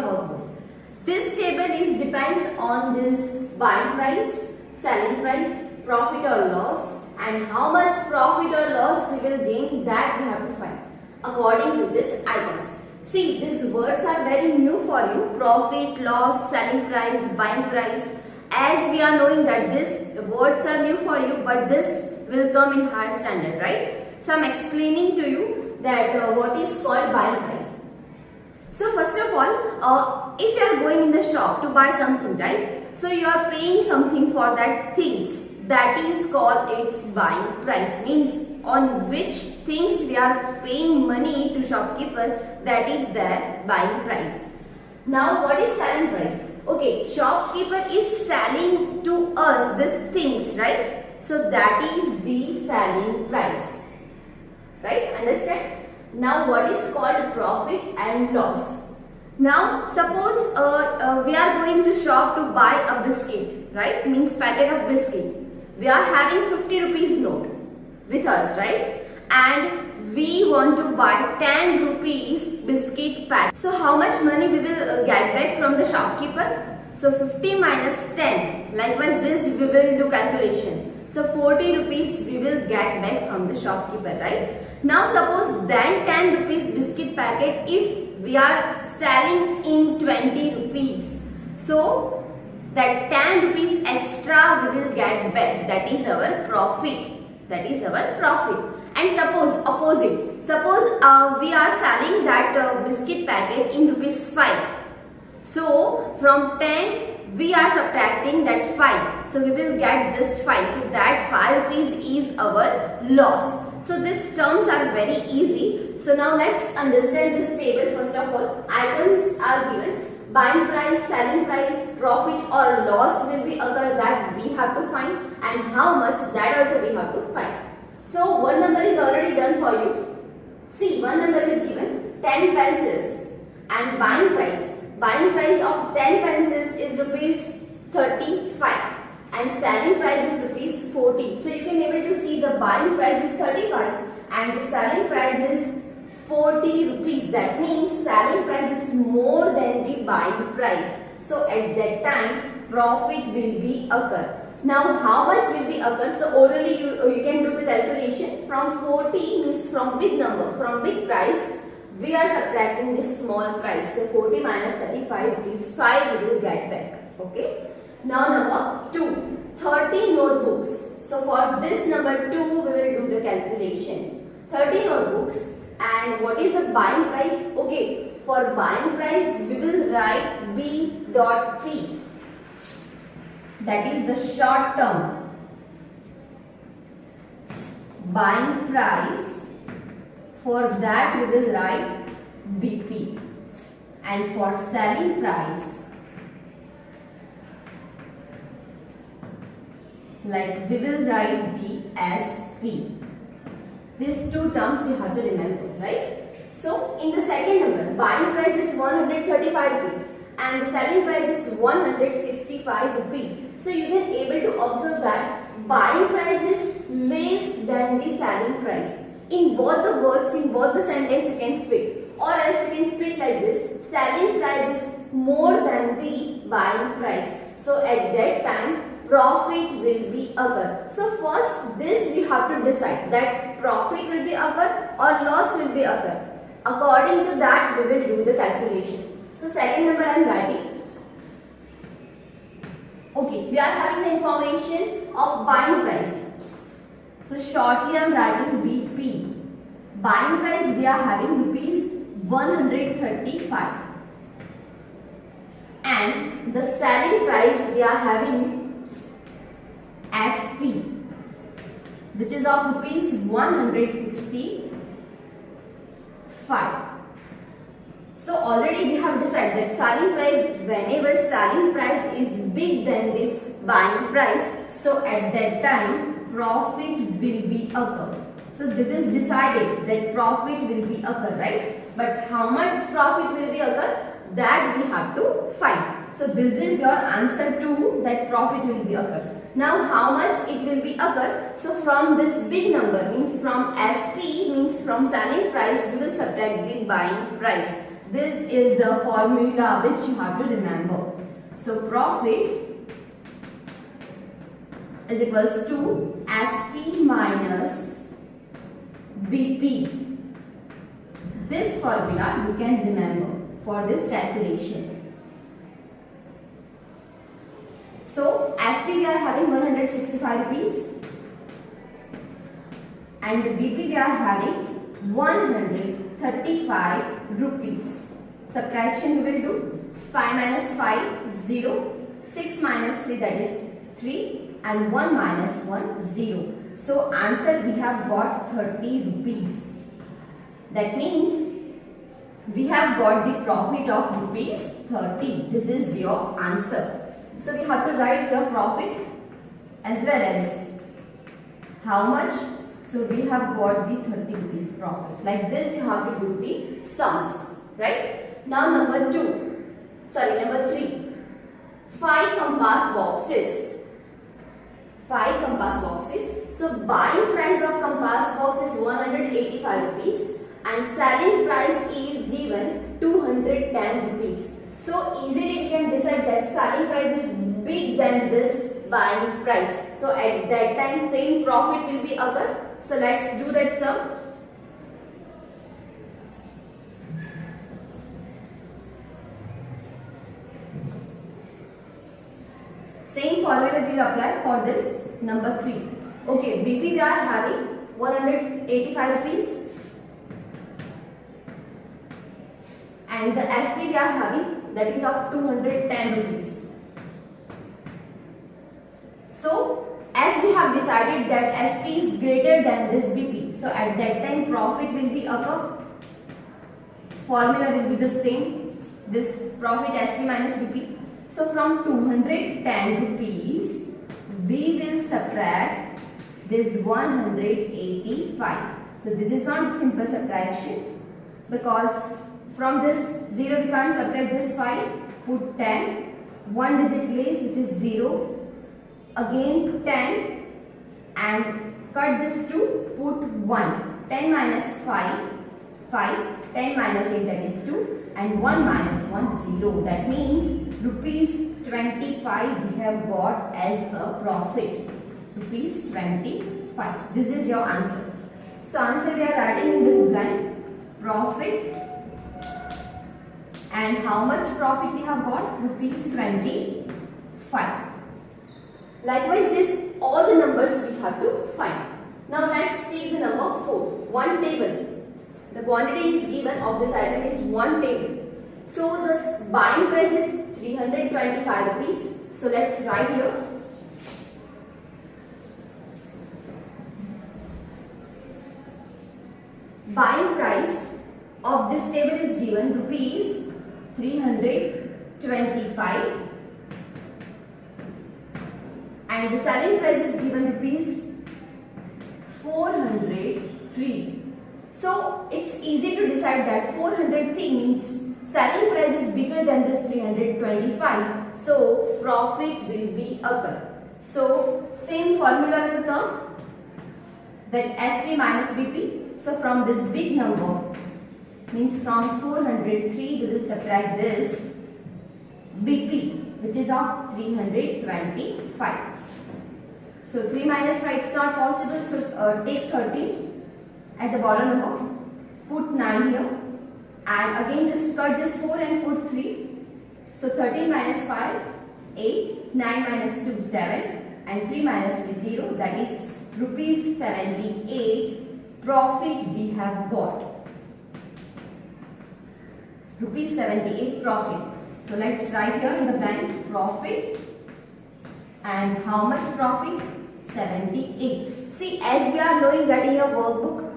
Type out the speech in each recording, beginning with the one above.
workbook. This table is depends on this buying price, selling price, profit or loss, and how much profit or loss we will gain, that we have to find according to these items. See, these words are very new for you: profit, loss, selling price, buying price. As we are knowing that these words are new for you, but this will come in higher standard, right? So I am explaining to you that what is called buying price. So first of all, if you are going in the shop to buy something, right? So you are paying something for that things. That is called its buying price. Means on which things we are paying money to shopkeeper, that is their buying price. Now what is selling price? Okay, shopkeeper is selling to us these things, right? So that is the selling price. Right? Understand? Now what is called profit and loss? Now suppose we are going to shop to buy a biscuit, right? Means packet of biscuit. We are having 50 rupees note with us, right? And we want to buy 10 rupees biscuit pack. So how much money we will get back from the shopkeeper? So 50 minus 10. Likewise this we will do calculation. So 40 rupees we will get back from the shopkeeper, right? Now suppose then 10 rupees biscuit packet if we are selling in 20 rupees. So that 10 rupees extra we will get back. That is our profit. That is our profit. And suppose opposite. Suppose we are selling that biscuit packet in rupees 5. So from 10 we are subtracting that 5. So we will get just 5. So that 5 rupees is our loss. So these terms are very easy. So now let's understand this table. First of all, items are given. Buying price, selling price, profit or loss will be occur, that we have to find, and how much, that also we have to find. So one number is already done for you. See, one number is given 10 pencils and buying price of 10 pencils is rupees 35 and selling price is rupees 40. So you can able to see the buying price is 35 and the selling price is 40 rupees. That means selling price is more than the buying price. So at that time profit will be occur. Now how much will be occur? So orally you can do the calculation. From 40 means from big number, from big price we are subtracting this small price. So 40 minus 35 is 5 we will get back. Okay. Now number 2, 30 notebooks. So for this number 2 we will do the calculation. 30 notebooks. And what is the buying price? Okay, for buying price we will write B dot P. That is the short term. Buying price, for that we will write BP. And for selling price, like we will write BSP. These two terms you have to remember, right? So in the second number, buying price is 135 rupees and the selling price is 165 rupees. So you can able to observe that buying price is less than the selling price. In both the words, in both the sentence you can split, or else you can split like this: selling price is more than the buying price. So at that time profit will be occur. So first this we have to decide that profit will be occur or loss will be occur. According to that we will do the calculation. So second number I am writing. Okay, we are having the information of buying price. So shortly I am writing BP. Buying price we are having rupees 135 and the selling price we are having SP, which is of rupees 165. So already we have decided that selling price, whenever selling price is big than this buying price, so at that time profit will be occur. So this is decided that profit will be occur, right? But how much profit will be occur, that we have to find. So this is your answer to that profit will be occur. Now how much it will be occur? So from this big number, means from SP, means from selling price, we will subtract the buying price. This is the formula which you have to remember. So profit is equals to SP minus BP. This formula you can remember for this calculation. So SP we are having 165 rupees and the BP we are having 135 rupees. Subtraction we will do. 5 minus 5 0, 6 minus 3 that is 3 and 1 minus 1 0. So answer we have got 30 rupees. That means we have got the profit of rupees 30. This is your answer. So we have to write your profit as well as how much. So we have got the 30 rupees profit. Like this you have to do the sums, right? Now number 3. 5 compass boxes. 5 compass boxes. So buying price of compass box is 185 rupees and selling price is given 210 rupees. So easily we can decide that selling price is big than this buying price. So at that time same profit will be occur. So let's do that sum. Same formula we will apply for this number 3. Okay, BP we are having 185 rupees and the SP we are having that is of 210 rupees. So as we have decided that SP is greater than this BP, so at that time profit will be occur. Formula will be the same. This profit SP minus BP. So from 210 rupees, we will subtract this 185. So this is not simple subtraction because from this 0 we can't subtract this 5. Put 10, 1 digit less which is 0. Again 10 and cut this 2, put 1. 10 minus 5, 5. 10 minus 8 that is 2 and 1 minus 1 0. That means rupees 25 we have got as a profit. Rupees 25. This is your answer. So answer we are writing in this blank. Profit and how much profit we have got? Rupees 25. Likewise this all the numbers we have to find. Now let's take the number 4. One table. The quantity is given of this item is 1 table. So the buying price is 325 rupees. So let's write here. Buying price of this table is given rupees 325 and the selling price is given rupees 403. So it's easy to decide that 403 means selling price is bigger than this 325. So profit will be occur. So same formula will come, that SP minus BP. So from this big number means from 403 we will subtract this BP which is of 325. So 3 minus 5 it's not possible. So take 30 as a borrow number. Put 9 here and again just cut this 4 and put 3. So 13 minus 5 8, 9 minus 2 7 and 3 minus 3 0. That is rupees 78 profit we have got. Rupees 78 profit. So let's write here in the blank profit and how much profit? 78. See, as we are knowing that in your workbook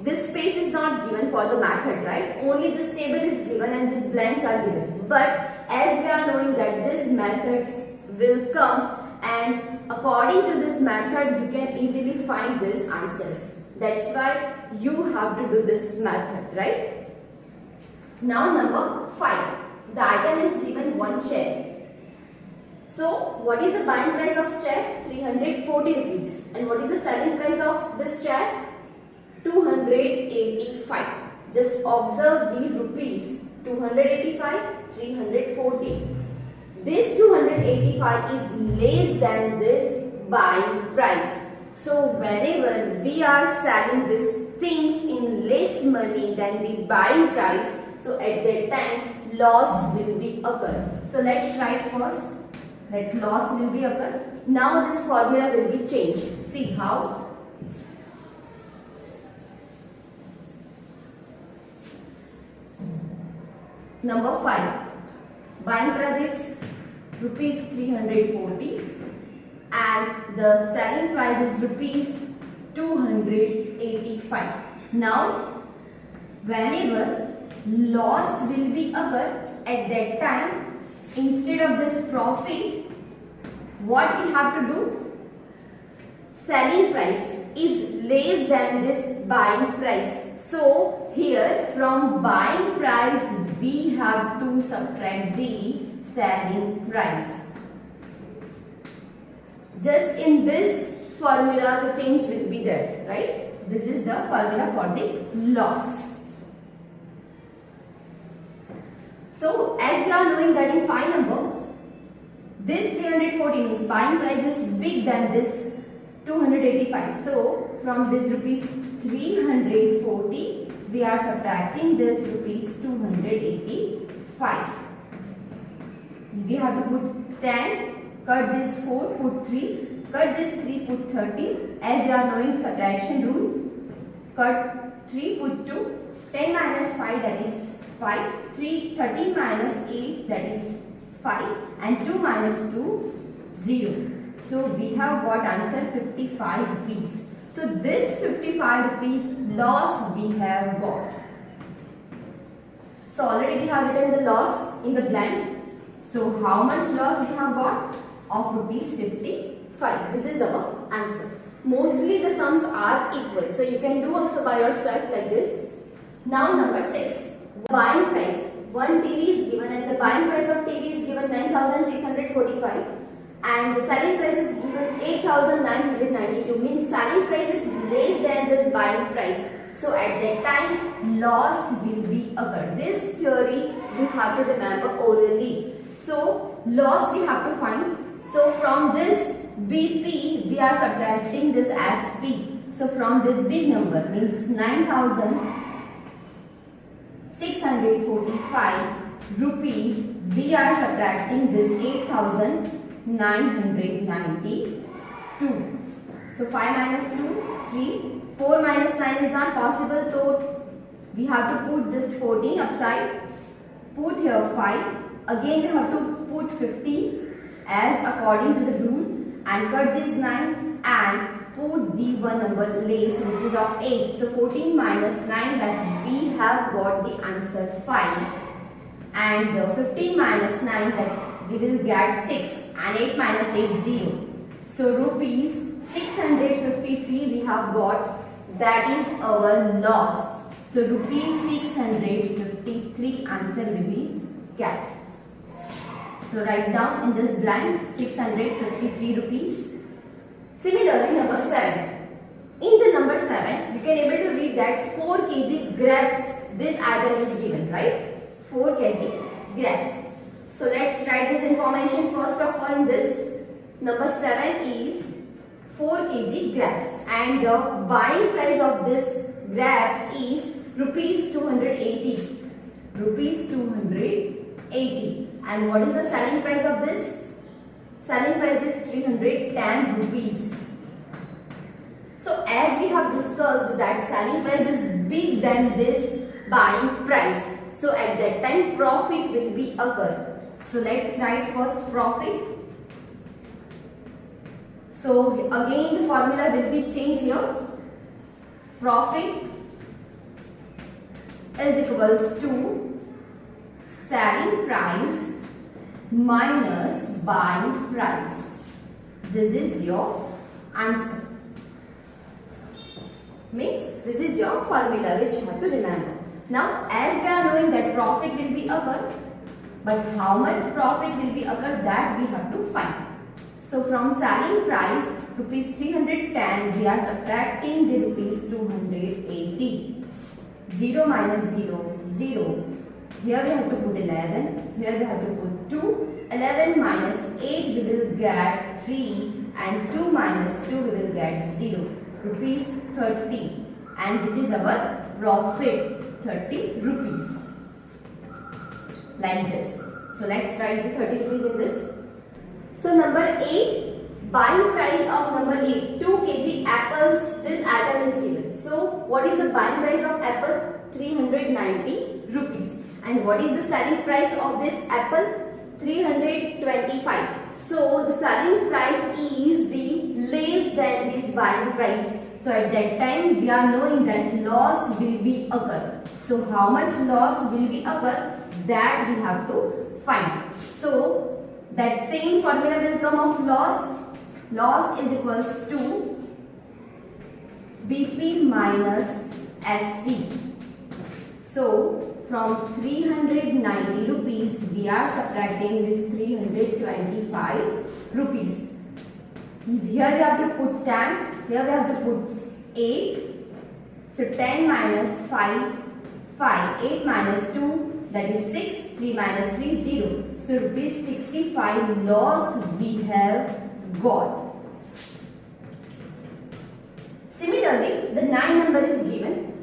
this space is not given for the method, right? Only this table is given and these blanks are given. But as we are knowing that these methods will come and according to this method you can easily find these answers. That's why you have to do this method, right? Now number 5. The item is given 1 chair. So what is the buying price of chair? 340 rupees. And what is the selling price of this chair? 285. Just observe the rupees 285, 340. This 285 is less than this buying price. So whenever we are selling these things in less money than the buying price, so at that time loss will be occur. So let's write first that loss will be occur. Now this formula will be changed. See how? Number 5. Buying price is rupees 340 and the selling price is rupees 285. Now whenever loss will be occur at that time, instead of this profit, what we have to do? Selling price is less than this buying price. So here from buying price we have to subtract the selling price. Just in this formula the change will be there, right? This is the formula for the loss. So as we are knowing that in 5 number, this 340 means buying price is big than this 285. So from this rupees 340 we are subtracting this rupees 285. We have to put 10, cut this 4, put 3, cut this 3, put 30. As you are knowing subtraction rule, cut 3, put 2, 10 minus 5 that is 5, 13 minus 8 that is 5 and 2 minus 2, 0. So we have got answer 55 rupees. So this 55 rupees loss we have got. So already we have written the loss in the blank. So how much loss we have got? Of rupees 55. This is our answer. Mostly the sums are equal. So you can do also by yourself like this. Now number 6. Buying price. One TV is given and the buying price of TV is given 9,645 and the selling price is given 8,992, means selling price is less than this buying price. So at that time loss will be occur. This theory we have to remember orally. So loss we have to find. So from this BP we are subtracting this as P. So from this big number means 9,645 rupees we are subtracting this 8,992. So 5 minus 2, 3. 4 minus 9 is not possible, so we have to put just 14 upside. Put here 5. Again we have to put 50 as according to the rule and cut this 9 and put the one number less which is of 8. So 14 minus 9 that we have got the answer 5 and 15 minus 9 that we will get 6 and 8 minus 8 0. So rupees 653 we have got, that is our loss. So rupees 653 answer we will get. So write down in this blank 653 rupees. Similarly number 7. In the number 7 you can able to read that 4 kg grapes this item is given, right? 4 kg grapes. So let's write this information first of all in this. Number 7 is 4 kg grapes and the buying price of this grapes is rupees 280. Rupees 280. And what is the selling price of this? Selling price is 310 rupees. So as we have discussed that selling price is big than this buying price. So at that time profit will be occur. So let's write first profit. So again the formula will be changed here. Profit is equals to selling price minus buying price. This is your answer. Means this is your formula which you have to remember. Now as we are knowing that profit will be occur, but how much profit will be occur, that we have to find. So from selling price rupees 310 we are subtracting the rupees 280. 0 minus 0, 0. Here we have to put 11. Here we have to put 2. 11 minus 8 we will get 3. And 2 minus 2 we will get 0. Rupees 30. And which is our profit, 30 rupees. Like this. So let's write the 30 rupees in this. So number 8, buying price of number 8, 2 kg apples, this item is given. So what is the buying price of apple? 390 rupees. And what is the selling price of this apple? 325. So the selling price is the less than this buying price. So at that time we are knowing that loss will be occur. So how much loss will be occur, that we have to find. So that same formula will come of loss. Loss is equals to BP minus SP. So from 390 rupees we are subtracting this 325 rupees. Here we have to put 10, here we have to put 8. So 10 minus 5, 5, 8 minus 2, that is 6, 3 minus 3, 0. So rupees 65 loss we have got. Similarly, the 9 number is given.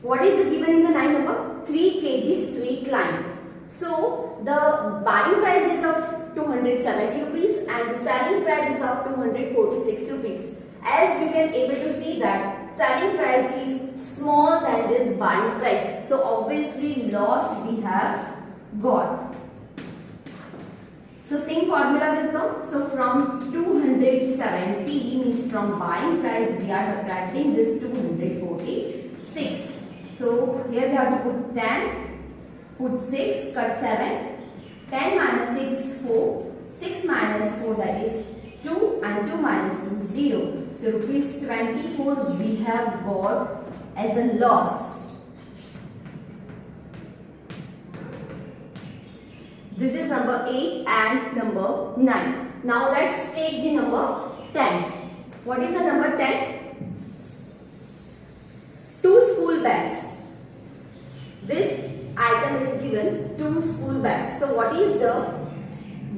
What is the given in the 9 number? 3 kg sweet lime. So the buying price is of 270 rupees and the selling price is of 246 rupees. As you can able to see that selling price is small than this buying price. So obviously loss we have got. So same formula will come. So from 270 means from buying price we are subtracting this 246. So here we have to put 10, put 6, cut 7. 10 minus 6, 4. 6 minus 4, that is 2, and 2 minus 2, 0. So rupees 24 we have got as a loss. This is number 8 and number 9. Now let's take the number 10. What is the number 10? 2 school bags. This item is given 2 school bags. So what is the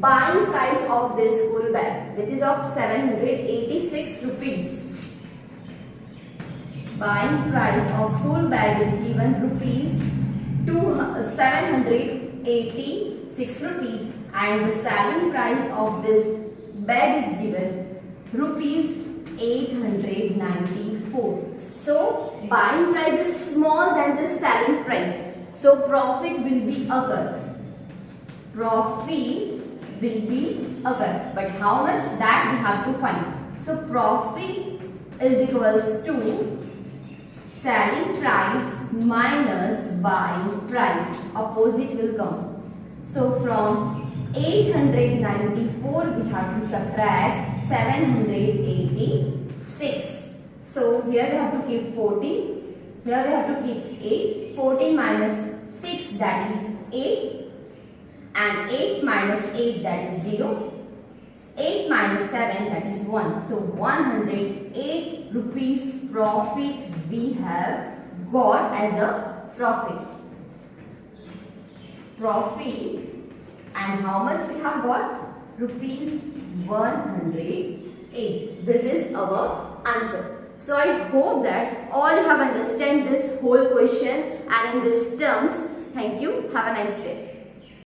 buying price of this school bag, which is of 786 rupees. Buying price of school bag is given rupees 786 rupees and the selling price of this bag is given rupees 894. So buying price is small than the selling price. So profit will be occur. Profit will be occur. But how much, that we have to find. So profit is equals to selling price minus buying price. Opposite will come. So from 894 we have to subtract 786. So here we have to keep 14. Here we have to keep 8. 14 minus 6, that is 8. And 8 minus 8, that is 0. 8 minus 7, that is 1. So 108 rupees profit we have got as a profit. Profit, and how much we have got? Rupees 108. This is our answer. So I hope that all you have understand this whole question and in these terms. Thank you. Have a nice day.